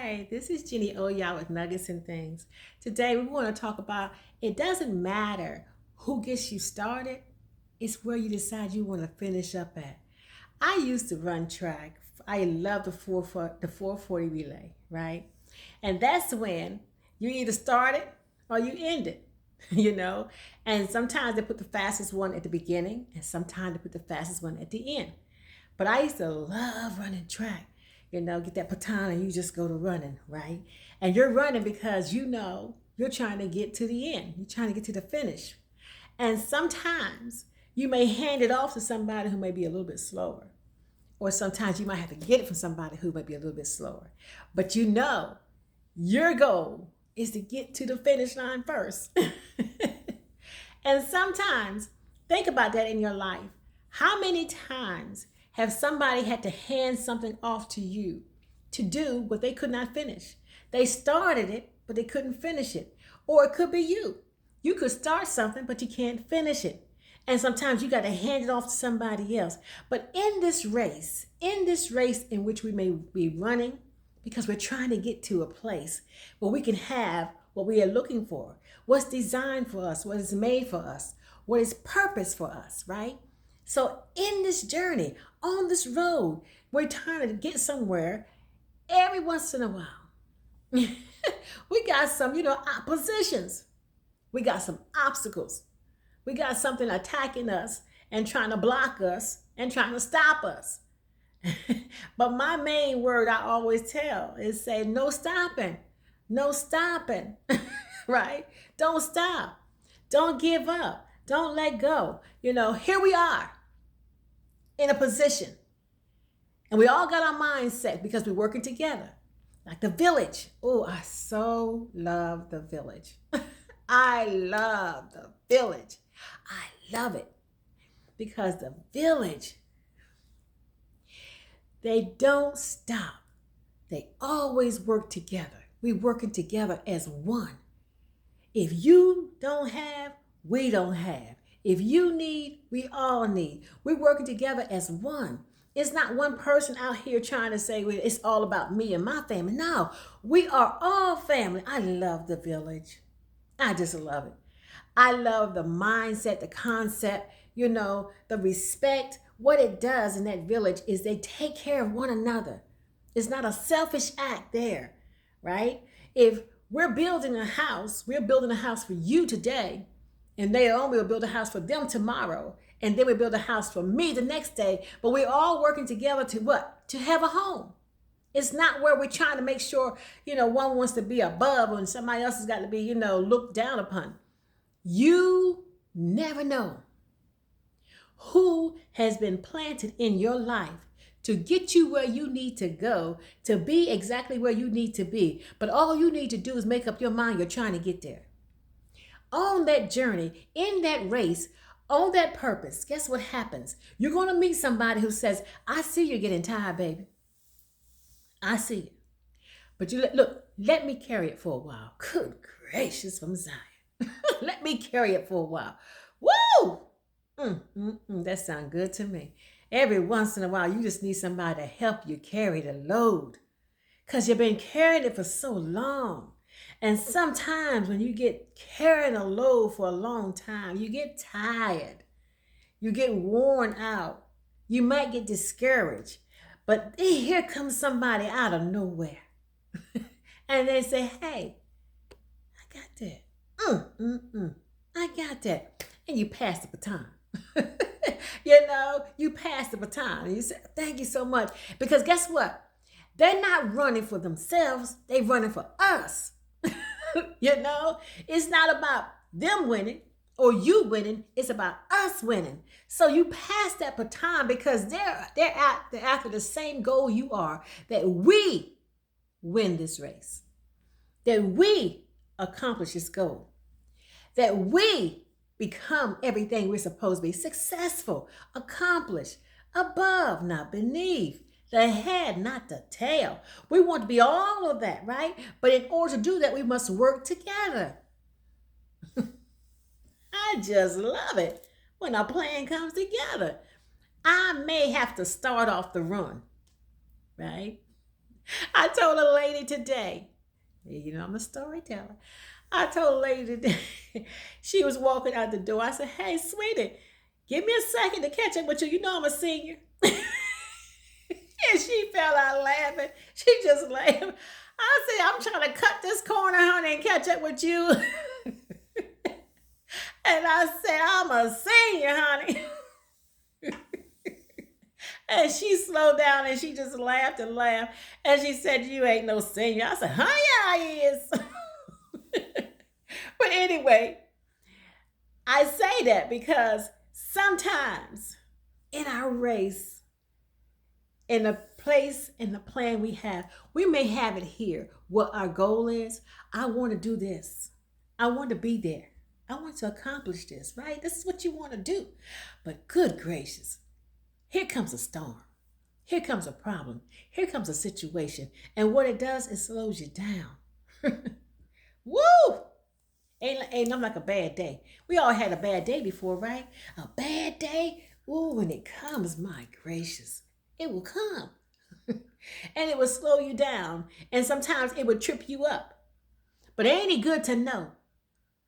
Hi, this is Jenny Oya with Nuggets and Things. Today we want to talk about it doesn't matter who gets you started, it's where you decide you want to finish up at. I used to run track. I love the 440 relay, right? And that's when you either start it or you end it, you know? And sometimes they put the fastest one at the beginning, and sometimes they put the fastest one at the end. But I used to love running track. Get that baton and you just go to running, right? And you're running because you're trying to get to the end. You're trying to get to the finish. And sometimes you may hand it off to somebody who may be a little bit slower. Or sometimes you might have to get it from somebody who might be a little bit slower. But your goal is to get to the finish line first. And sometimes, think about that in your life. How many times have somebody had to hand something off to you to do what they could not finish? They started it, but they couldn't finish it. Or it could be you. You could start something, but you can't finish it. And sometimes you got to hand it off to somebody else. But in this race in which we may be running, because we're trying to get to a place where we can have what we are looking for, what's designed for us, what is made for us, what is purpose for us, right? So in this journey, on this road, we're trying to get somewhere every once in a while. We got some, oppositions. We got some obstacles. We got something attacking us and trying to block us and trying to stop us. But my main word I always tell is say, no stopping, no stopping, right? Don't stop. Don't give up. Don't let go. Here we are in a position and we all got our minds set because we're working together. Like The Village. Oh, I so love The Village. I love The Village. I love it because The Village, they don't stop. They always work together. We're working together as one. If you don't have, we don't have. If you need, we all need. We're working together as one. It's not one person out here trying to say, well, it's all about me and my family. No, we are all family. I love The Village. I just love it. I love the mindset, the concept, the respect. What it does in that village is they take care of one another. It's not a selfish act there, right? If we're building a house for you today, and they only will build a house for them tomorrow, and then we build a house for me the next day, but we're all working together to what? To have a home. It's not where we're trying to make sure, one wants to be above and somebody else has got to be, looked down upon. You never know who has been planted in your life to get you where you need to go, to be exactly where you need to be. But all you need to do is make up your mind you're trying to get there. On that journey, in that race, on that purpose, guess what happens? You're going to meet somebody who says, I see you're getting tired, baby. I see it. But let me carry it for a while. Good gracious from Zion. Let me carry it for a while. Woo! That sounds good to me. Every once in a while, you just need somebody to help you carry the load because you've been carrying it for so long. And sometimes when you get carrying a load for a long time, you get tired. You get worn out. You might get discouraged. But here comes somebody out of nowhere. And they say, hey, I got that. I got that. And you pass the baton. You pass the baton. And you say, thank you so much. Because guess what? They're not running for themselves. They're running for us. It's not about them winning or you winning. It's about us winning. So you pass that baton because they're after the same goal you are, that we win this race, that we accomplish this goal, that we become everything we're supposed to be: successful, accomplished, above, not beneath, the head, not the tail. We want to be all of that, right? But in order to do that, we must work together. I just love it when a plan comes together. I may have to start off the run, right? I told a lady today, you know, I'm a storyteller. I told a lady today, she was walking out the door. I said, hey, sweetie, give me a second to catch up with you. You know I'm a senior. And she fell out laughing. She just laughed. I said, I'm trying to cut this corner, honey, and catch up with you. And I said, I'm a senior, honey. And she slowed down and she just laughed and laughed. And she said, you ain't no senior. I said, huh, yeah, I is. But anyway, I say that because sometimes in our race, in the place, in the plan we have, we may have it here. What our goal is, I want to do this. I want to be there. I want to accomplish this, right? This is what you want to do. But good gracious, here comes a storm. Here comes a problem. Here comes a situation. And what it does, it slows you down. Woo! Ain't nothing like a bad day. We all had a bad day before, right? A bad day? Ooh, when it comes, my gracious, it will come. And it will slow you down. And sometimes it would trip you up. But ain't it good to know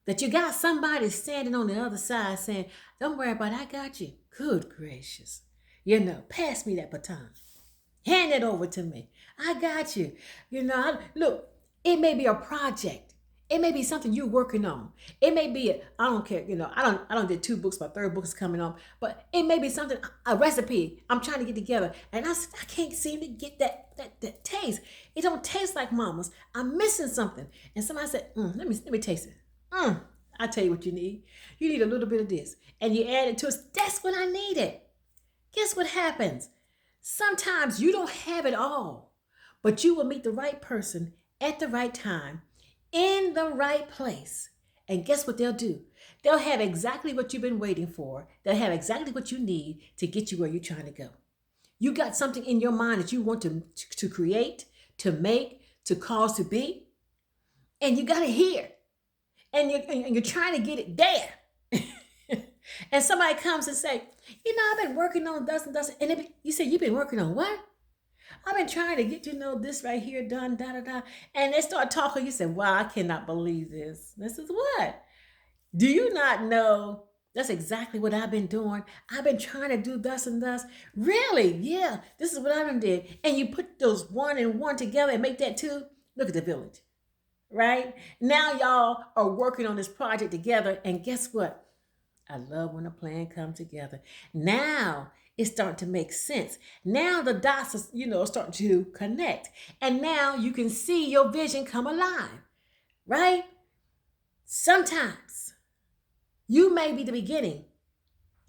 that you got somebody standing on the other side saying, don't worry about it, I got you. Good gracious. You know, pass me that baton. Hand it over to me. I got you. You know, look, it may be a project. It may be something you're working on. It may be, I don't care, you know, I don't did 2 books, my 3rd book is coming on, but it may be something, a recipe I'm trying to get together. And I can't seem to get that taste. It don't taste like mama's. I'm missing something. And somebody said, let me taste it. I tell you what you need. You need a little bit of this. And you add it to it. That's what I needed. Guess what happens? Sometimes you don't have it all, but you will meet the right person at the right time, in the right place. And guess what they'll do? They'll have exactly what you've been waiting for. They'll have exactly what you need to get you where you're trying to go. You got something in your mind that you want to create, to make, to cause to be, and you got it here. And you're trying to get it there. And somebody comes and say, you know, I've been working on this and this. And you say, you've been working on what? I've been trying to get, you know, this right here done, da, da, da. And they start talking. You say, wow, I cannot believe this. This is what? Do you not know that's exactly what I've been doing? I've been trying to do thus and thus. Really? Yeah, this is what I done did. And you put those 1 and 1 together and make that 2. Look at the village, right? Now y'all are working on this project together. And guess what? I love when a plan comes together. Now it's starting to make sense. Now the dots are, you know, starting to connect. And now you can see your vision come alive, right? Sometimes you may be the beginning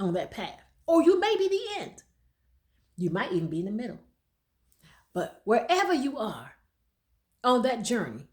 on that path, or you may be the end. You might even be in the middle. But wherever you are on that journey,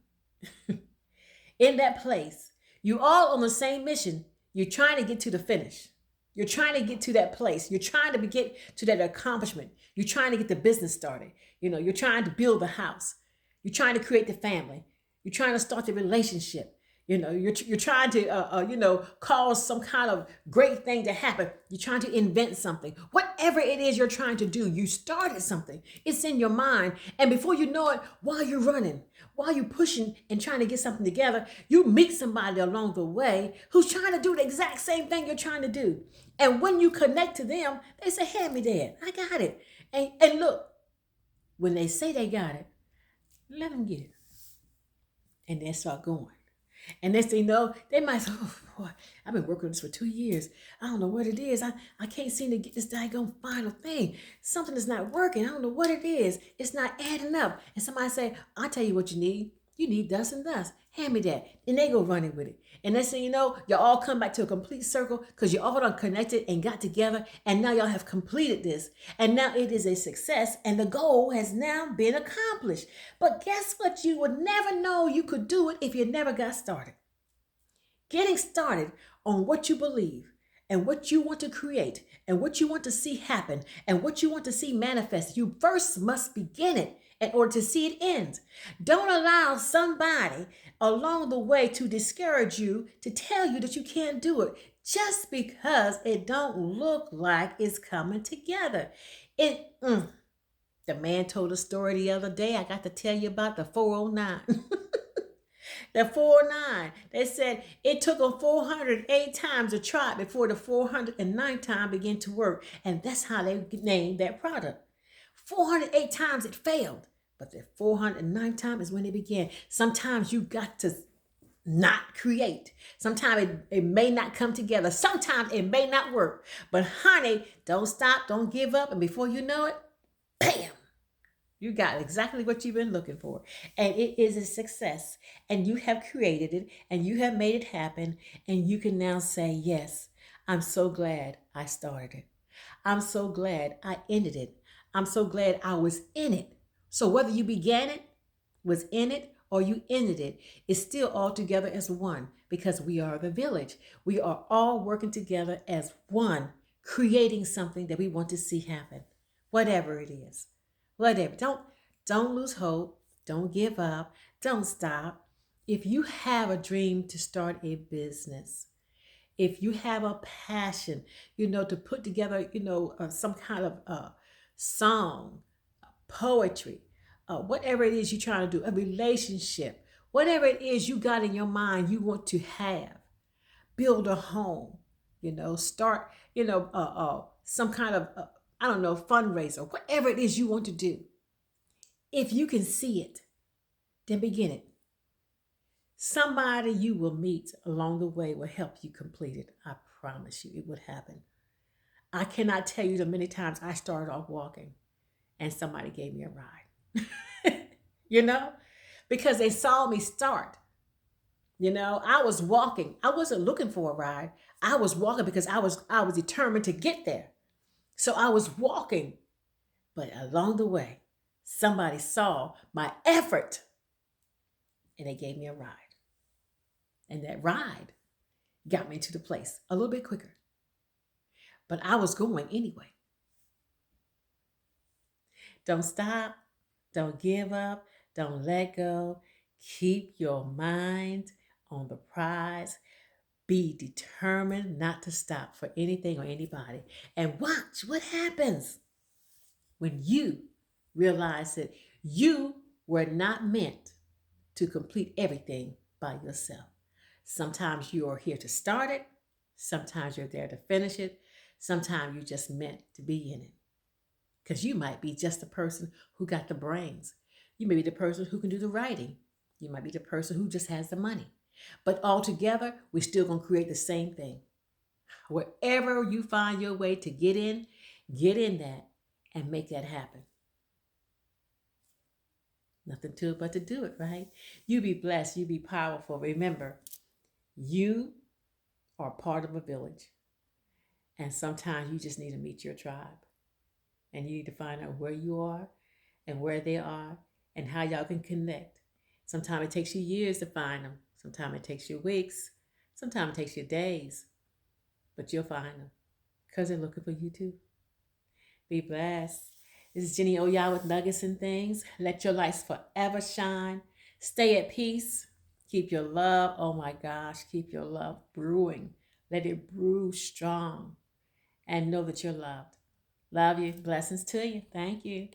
in that place, you all on the same mission. You're trying to get to the finish. You're trying to get to that place. You're trying to get to that accomplishment. You're trying to get the business started. You know, you're trying to build the house. You're trying to create the family. You're trying to start the relationship. You know, you're trying to, you know, cause some kind of great thing to happen. You're trying to invent something. Whatever it is you're trying to do, you started something. It's in your mind. And before you know it, while you're running, while you're pushing and trying to get something together, you meet somebody along the way who's trying to do the exact same thing you're trying to do. And when you connect to them, they say, hand me that. I got it. And look, when they say they got it, let them get it. And then start going. And next thing you know, they might say, oh boy, I've been working on this for 2 years. I don't know what it is. I can't seem to get this daggone final thing. Something is not working. I don't know what it is. It's not adding up. And somebody say, I'll tell you what you need. You need thus and thus. Hand me that. And they go running with it. And next thing you know, y'all all come back to a complete circle because you all done connected and got together. And now y'all have completed this. And now it is a success. And the goal has now been accomplished. But guess what? You would never know you could do it if you never got started. Getting started on what you believe and what you want to create and what you want to see happen and what you want to see manifest. You first must begin it in order to see it end. Don't allow somebody along the way to discourage you, to tell you that you can't do it just because it don't look like it's coming together. The man told a story the other day. I got to tell you about the 409. The 409. They said it took them 408 times to try it before the 409th time began to work. And that's how they named that product. 408 times it failed. But the 409th time is when it began. Sometimes you got to not create. Sometimes it may not come together. Sometimes it may not work. But honey, don't stop, don't give up. And before you know it, bam, you got exactly what you've been looking for. And it is a success. And you have created it and you have made it happen. And you can now say, yes, I'm so glad I started it. I'm so glad I ended it. I'm so glad I was in it. So whether you began it, was in it, or you ended it, it's still all together as one because we are the village. We are all working together as one, creating something that we want to see happen, whatever it is. Whatever. Don't lose hope. Don't give up. Don't stop. If you have a dream to start a business, if you have a passion, to put together, some kind of song, poetry, whatever it is you're trying to do, a relationship, whatever it is you got in your mind you want to have, build a home, start, some kind of, I don't know, fundraiser, whatever it is you want to do. If you can see it, then begin it. Somebody you will meet along the way will help you complete it. I promise you it would happen. I cannot tell you the many times I started off walking and somebody gave me a ride. Because they saw me start. I was walking. I wasn't looking for a ride. I was walking because I was determined to get there. So I was walking. But along the way, somebody saw my effort and they gave me a ride. And that ride got me to the place a little bit quicker. But I was going anyway. Don't stop. Don't give up. Don't let go. Keep your mind on the prize. Be determined not to stop for anything or anybody. And watch what happens when you realize that you were not meant to complete everything by yourself. Sometimes you are here to start it. Sometimes you're there to finish it. Sometimes you're just meant to be in it. Because you might be just the person who got the brains. You may be the person who can do the writing. You might be the person who just has the money. But all together, we're still going to create the same thing. Wherever you find your way to get in that and make that happen. Nothing to it but to do it, right? You be blessed. You be powerful. Remember, you are part of a village. And sometimes you just need to meet your tribe. And you need to find out where you are and where they are and how y'all can connect. Sometimes it takes you years to find them. Sometimes it takes you weeks. Sometimes it takes you days. But you'll find them because they're looking for you too. Be blessed. This is Jenny Oya with Nuggets and Things. Let your lights forever shine. Stay at peace. Keep your love. Oh my gosh. Keep your love brewing. Let it brew strong. And know that you're loved. Love you. Blessings to you. Thank you.